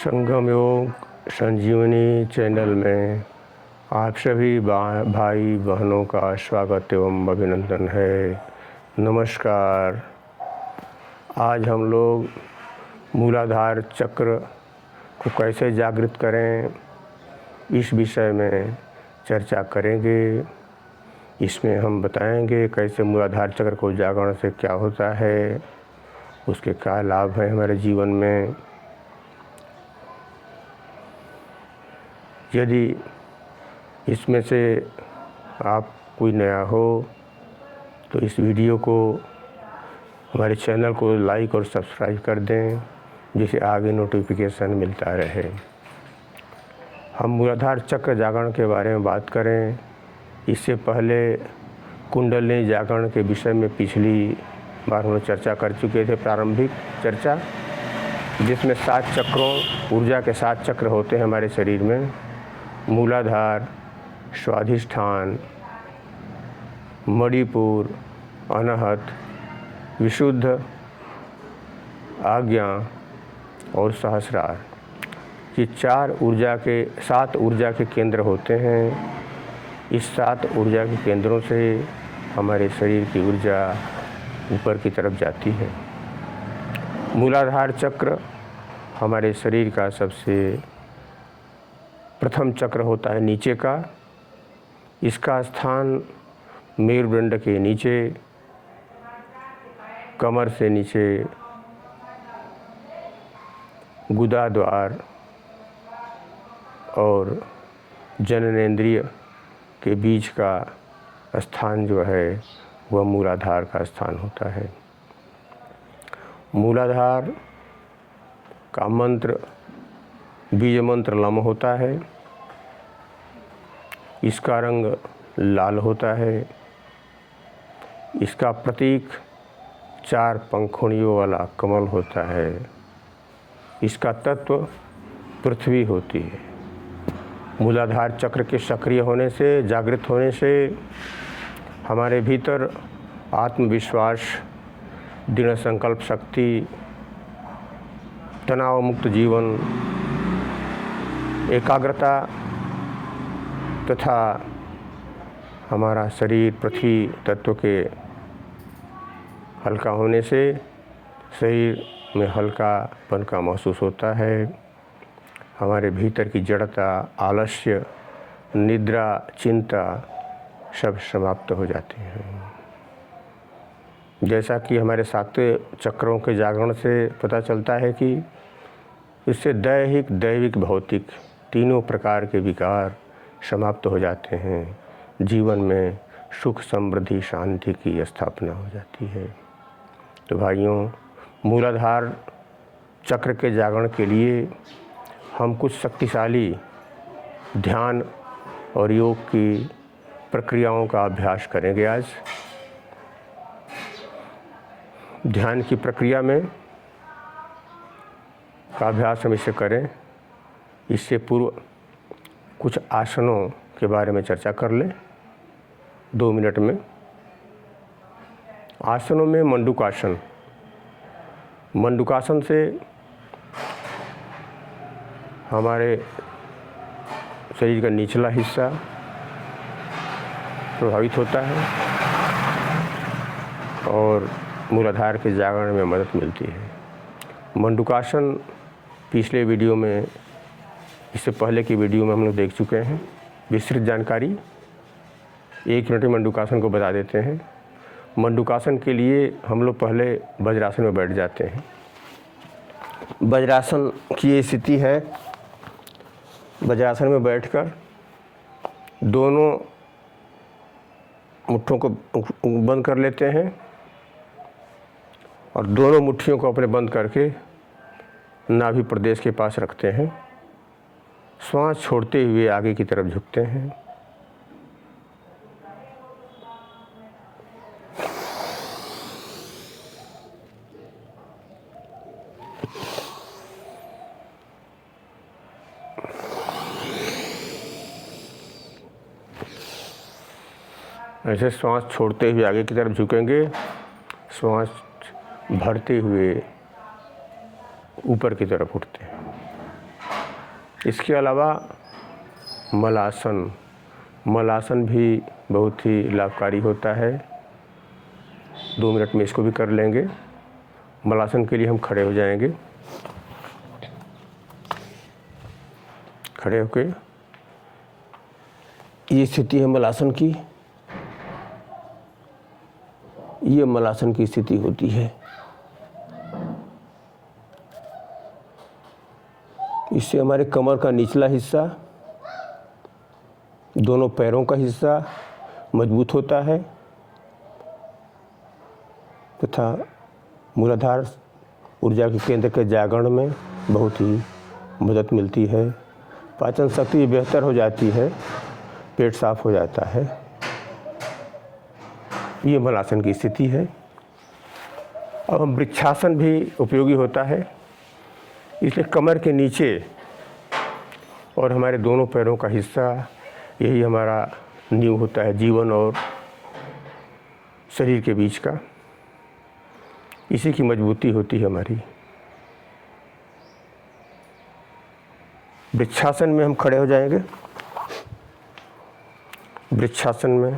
संगम योग संजीवनी चैनल में आप सभी भाई बहनों का स्वागत एवं अभिनंदन है। नमस्कार। आज हम लोग मूलाधार चक्र को कैसे जागृत करें, इस विषय में चर्चा करेंगे। इसमें हम बताएंगे कैसे मूलाधार चक्र को जागरण से क्या होता है, उसके क्या लाभ हैं हमारे जीवन में। यदि इसमें से आप कोई नया हो तो इस वीडियो को, हमारे चैनल को लाइक और सब्सक्राइब कर दें, जिससे आगे नोटिफिकेशन मिलता रहे। हम मूलाधार चक्र जागरण के बारे में बात करें, इससे पहले कुंडलिनी जागरण के विषय में पिछली बार हम लोग चर्चा कर चुके थे, प्रारंभिक चर्चा, जिसमें 7 चक्रों, ऊर्जा के 7 चक्र होते हैं हमारे शरीर में। मूलाधार, स्वाधिष्ठान, मणिपुर, अनाहत, विशुद्ध, आज्ञा और सहस्रार। ये 7 ऊर्जा के केंद्र होते हैं। इस 7 ऊर्जा के केंद्रों से हमारे शरीर की ऊर्जा ऊपर की तरफ जाती है। मूलाधार चक्र हमारे शरीर का सबसे प्रथम चक्र होता है, नीचे का। इसका स्थान मेरुदंड के नीचे, कमर से नीचे, गुदा द्वार और जननेंद्रिय के बीच का स्थान जो है वह मूलाधार का स्थान होता है। मूलाधार का मंत्र बीज मंत्र लम होता है। इसका रंग लाल होता है। इसका प्रतीक 4 पंखुड़ियों वाला कमल होता है। इसका तत्व पृथ्वी होती है। मूलाधार चक्र के सक्रिय होने से, जागृत होने से हमारे भीतर आत्मविश्वास, दृढ़ संकल्प शक्ति, तनाव मुक्त जीवन, एकाग्रता तथा हमारा शरीर पृथ्वी तत्व के हल्का होने से शरीर में हल्कापन का महसूस होता है। हमारे भीतर की जड़ता, आलस्य, निद्रा, चिंता सब समाप्त हो जाते हैं। जैसा कि हमारे 7 चक्रों के जागरण से पता चलता है कि इससे दैहिक, दैविक, भौतिक तीनों प्रकार के विकार समाप्त हो जाते हैं। जीवन में सुख, समृद्धि, शांति की स्थापना हो जाती है। तो भाइयों, मूलाधार चक्र के जागरण के लिए हम कुछ शक्तिशाली ध्यान और योग की प्रक्रियाओं का अभ्यास करेंगे आज। ध्यान की प्रक्रिया में का अभ्यास हम इसे करें। इससे पूर्व कुछ आसनों के बारे में चर्चा कर लें 2 मिनट में। आसनों में मंडूकासन। मंडूकासन से हमारे शरीर का निचला हिस्सा प्रभावित होता है और मूलाधार के जागरण में मदद मिलती है। मंडूकासन पिछले वीडियो में, इससे पहले की वीडियो में हम लोग देख चुके हैं। विस्तृत जानकारी 1 मिनट में मंडूकासन को बता देते हैं। मंडूकासन के लिए हम लोग पहले वज्रासन में बैठ जाते हैं। वज्रासन की ये स्थिति है, वज्रासन में बैठकर दोनों मुट्ठों को बंद कर लेते हैं और दोनों मुट्ठियों को अपने बंद करके नाभि प्रदेश के पास रखते हैं। श्वास छोड़ते हुए आगे की तरफ झुकते हैं। ऐसे श्वास छोड़ते हुए आगे की तरफ झुकेंगे, श्वास भरते हुए ऊपर की तरफ उठते हैं। इसके अलावा मलासन, मलासन भी बहुत ही लाभकारी होता है। 2 मिनट में इसको भी कर लेंगे। मलासन के लिए हम खड़े हो जाएंगे। खड़े होके ये स्थिति है मलासन की, ये मलासन की स्थिति होती है। इससे हमारे कमर का निचला हिस्सा, दोनों पैरों का हिस्सा मजबूत होता है तथा मूलाधार ऊर्जा के केंद्र के जागरण में बहुत ही मदद मिलती है। पाचन शक्ति बेहतर हो जाती है, पेट साफ हो जाता है। ये मलासन की स्थिति है। अब हम वृक्षासन भी उपयोगी होता है। इसलिए कमर के नीचे और हमारे दोनों पैरों का हिस्सा, यही हमारा नींव होता है जीवन और शरीर के बीच का। इसी की मजबूती होती है हमारी। वृक्षासन में हम खड़े हो जाएंगे। वृक्षासन में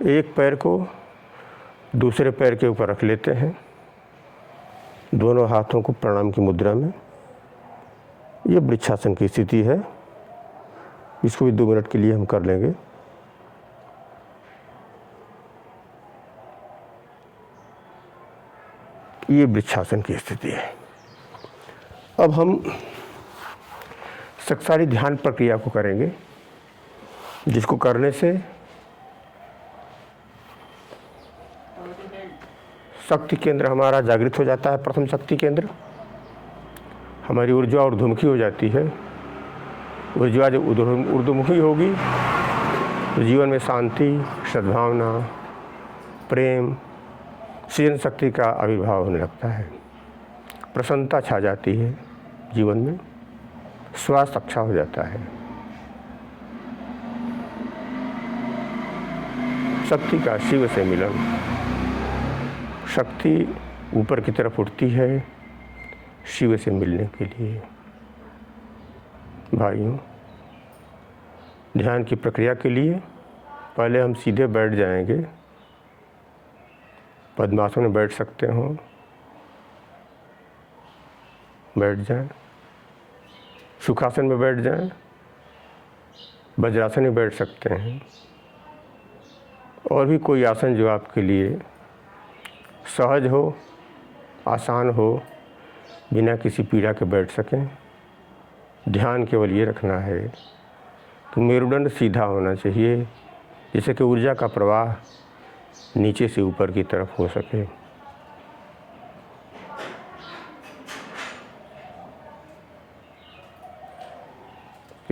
एक पैर को दूसरे पैर के ऊपर रख लेते हैं, दोनों हाथों को प्रणाम की मुद्रा में। ये वृक्षासन की स्थिति है। इसको भी 2 मिनट के लिए हम कर लेंगे। ये वृक्षासन की स्थिति है। अब हम सक्सारी ध्यान प्रक्रिया को करेंगे, जिसको करने से शक्ति केंद्र हमारा जागृत हो जाता है। प्रथम शक्ति केंद्र, हमारी ऊर्जा ऊर्ध्वमुखी हो जाती है। ऊर्जा जब ऊर्ध्वमुखी होगी तो जीवन में शांति, सद्भावना, प्रेम, सृजन शक्ति का आविर्भाव होने लगता है। प्रसन्नता छा जाती है जीवन में, स्वास्थ्य अच्छा हो जाता है। शक्ति का शिव से मिलन, शक्ति ऊपर की तरफ उठती है शिव से मिलने के लिए। भाइयों, ध्यान की प्रक्रिया के लिए पहले हम सीधे बैठ जाएंगे। पद्मासन में बैठ सकते हो, बैठ जाएं। सुखासन में बैठ जाएं, वज्रासन में बैठ सकते हैं, और भी कोई आसन जो आपके लिए सहज हो, आसान हो, बिना किसी पीड़ा के बैठ सकें। ध्यान केवल ये रखना है कि मेरुदंड सीधा होना चाहिए, जिससे कि ऊर्जा का प्रवाह नीचे से ऊपर की तरफ हो सके।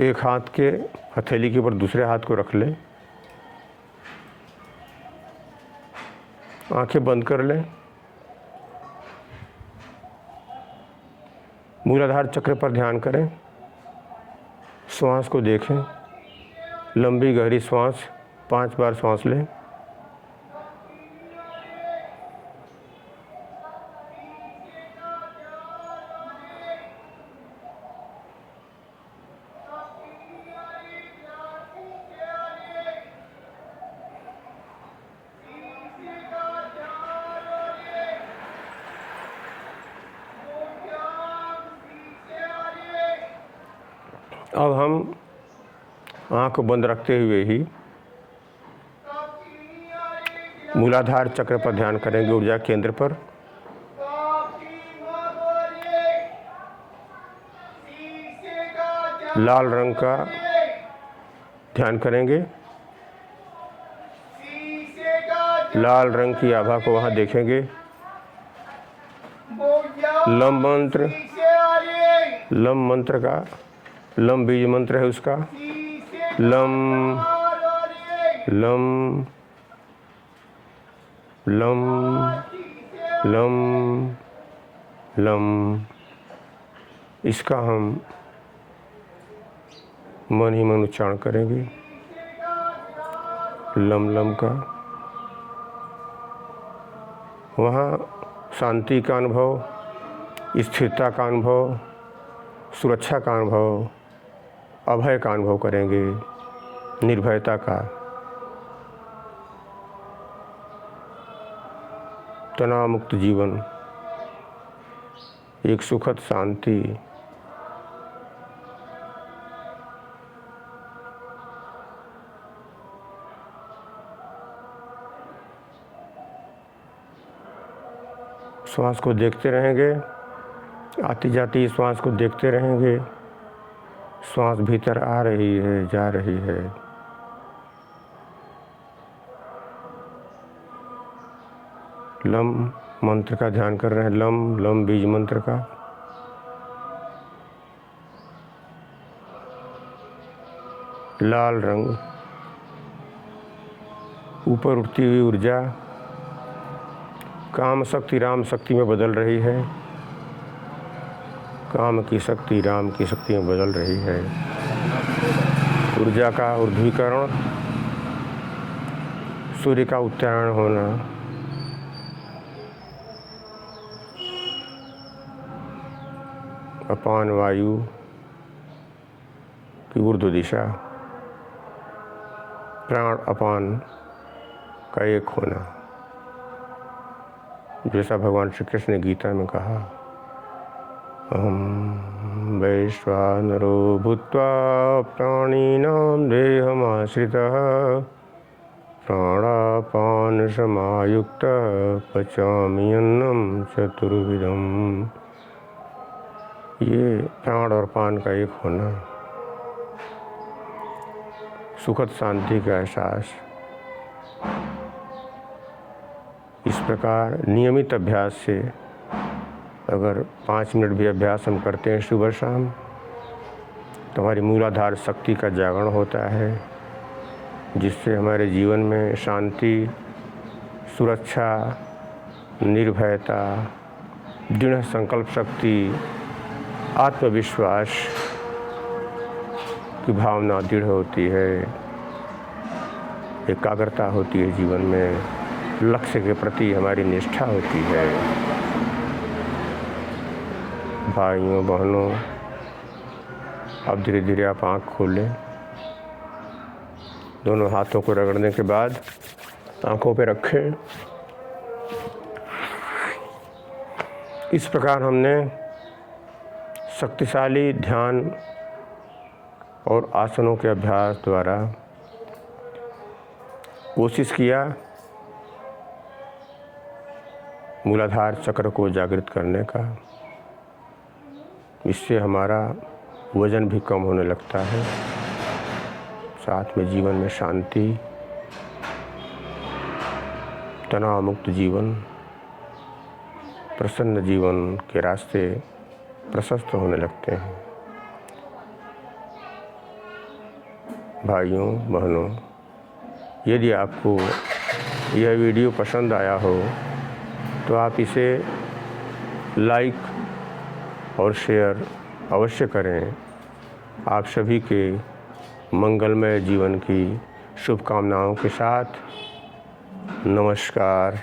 एक हाथ के हथेली के ऊपर दूसरे हाथ को रख लें, आंखें बंद कर लें, मूलाधार चक्र पर ध्यान करें, श्वास को देखें, लंबी गहरी श्वास 5 बार श्वास लें। अब हम आँख बंद रखते हुए ही मूलाधार चक्र पर ध्यान करेंगे, ऊर्जा केंद्र पर। लाल रंग का ध्यान करेंगे, लाल रंग की आभा को वहाँ देखेंगे। लम मंत्र, लम मंत्र का, लम बीज मंत्र है उसका। Lump lump lump lump lump, इसका हम मन ही मन उच्चारण करेंगे। लम लम का, वहाँ शांति का अनुभव, स्थिरता का अनुभव, सुरक्षा का अनुभव, अभय का अनुभव करेंगे, निर्भयता का, तनाव मुक्त जीवन, एक सुखद शांति, श्वास को देखते रहेंगे, आती जाती श्वास को देखते रहेंगे। श्वास भीतर आ रही है, जा रही है। लम मंत्र का ध्यान कर रहे हैं, लम लम बीज मंत्र का। लाल रंग, ऊपर उठती हुई ऊर्जा काम शक्ति राम शक्ति में बदल रही है। काम की शक्ति राम की शक्ति में बदल रही है। ऊर्जा का ऊर्ध्वीकरण, सूर्य का उत्तरायण होना, अपान वायु की ऊर्ध्व दिशा, प्राण अपान का एक होना, जैसा भगवान श्री कृष्ण ने गीता में कहा, अहं वैश्वानरो भूत्वा प्राणिनां देहमाश्रितः प्राणापान समायुक्तः पचामि अन्नं चतुर्विधम्। ये प्राण और पान का एक होना, सुखद शांति का एहसास। इस प्रकार नियमित अभ्यास से अगर 5 मिनट भी अभ्यास हम करते हैं सुबह शाम, तो हमारी मूलाधार शक्ति का जागरण होता है, जिससे हमारे जीवन में शांति, सुरक्षा, निर्भयता, दृढ़ संकल्प शक्ति, आत्मविश्वास की भावना दृढ़ होती है। एकाग्रता होती है जीवन में, लक्ष्य के प्रति हमारी निष्ठा होती है। भाइयों बहनों, अब धीरे धीरे आप आँख खोलें। दोनों हाथों को रगड़ने के बाद आँखों पे रखें। इस प्रकार हमने शक्तिशाली ध्यान और आसनों के अभ्यास द्वारा कोशिश किया मूलाधार चक्र को जागृत करने का। इससे हमारा वजन भी कम होने लगता है, साथ में जीवन में शांति, तनाव मुक्त जीवन, प्रसन्न जीवन के रास्ते प्रशस्त होने लगते हैं। भाइयों बहनों, यदि आपको यह वीडियो पसंद आया हो तो आप इसे लाइक और शेयर अवश्य करें। आप सभी के मंगलमय जीवन की शुभकामनाओं के साथ नमस्कार।